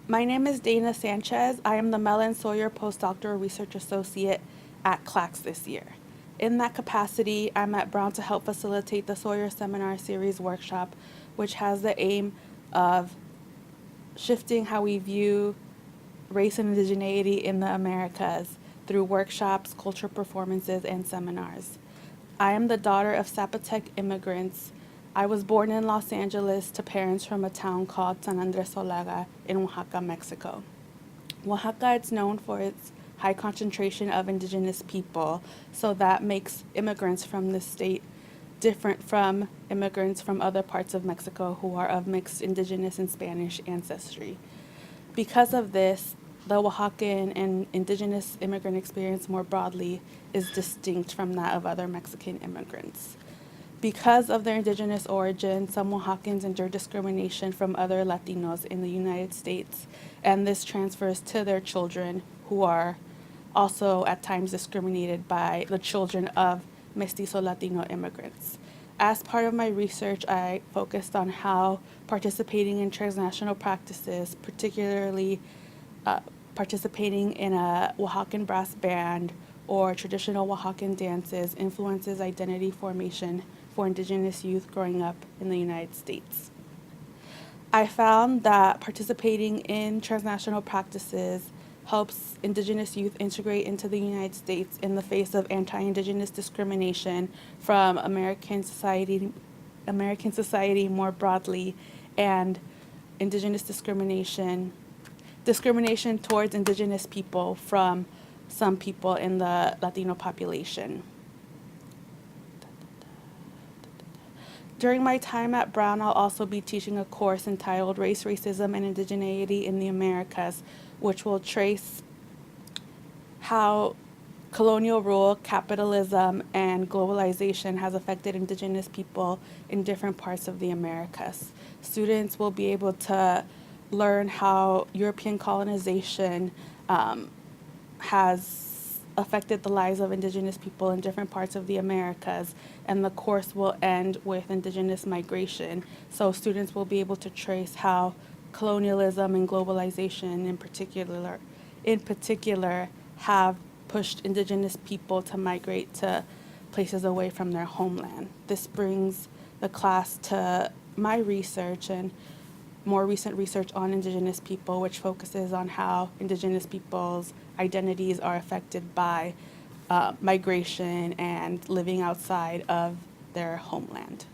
My name is Daina Sanchez. I am the Mellon Sawyer Postdoctoral Research Associate at CLACS this year. In that capacity, I'm at Brown to help facilitate the Sawyer Seminar Series workshop, which has the aim of shifting how we view race and indigeneity in the Americas through workshops, cultural performances, and seminars. I am the daughter of Zapotec immigrants. I was born in Los Angeles to parents from a town called San Andres Solaga in Oaxaca, Mexico. Oaxaca is known for its high concentration of indigenous people, so that makes immigrants from the state different from immigrants from other parts of Mexico who are of mixed indigenous and Spanish ancestry. Because of this, the Oaxacan and indigenous immigrant experience more broadly is distinct from that of other Mexican immigrants. Because of their indigenous origin, some Oaxacans endure discrimination from other Latinos in the United States, and this transfers to their children, who are also at times discriminated by the children of mestizo Latino immigrants. As part of my research, I focused on how participating in transnational practices, particularly participating in a Oaxacan brass band or traditional Oaxacan dances, influences identity formation for indigenous youth growing up in the United States. I found that participating in transnational practices helps indigenous youth integrate into the United States in the face of anti-indigenous discrimination from American society more broadly, and indigenous discrimination towards indigenous people from some people in the Latino population. During my time at Brown, I'll also be teaching a course entitled Race, Racism, and Indigeneity in the Americas, which will trace how colonial rule, capitalism, and globalization has affected indigenous people in different parts of the Americas. Students will be able to learn how European colonization has affected the lives of indigenous people in different parts of the Americas, and the course will end with indigenous migration. So students will be able to trace how colonialism and globalization in particular have pushed indigenous people to migrate to places away from their homeland. This brings the class to my research and more recent research on indigenous people, which focuses on how indigenous people's identities are affected by migration and living outside of their homeland.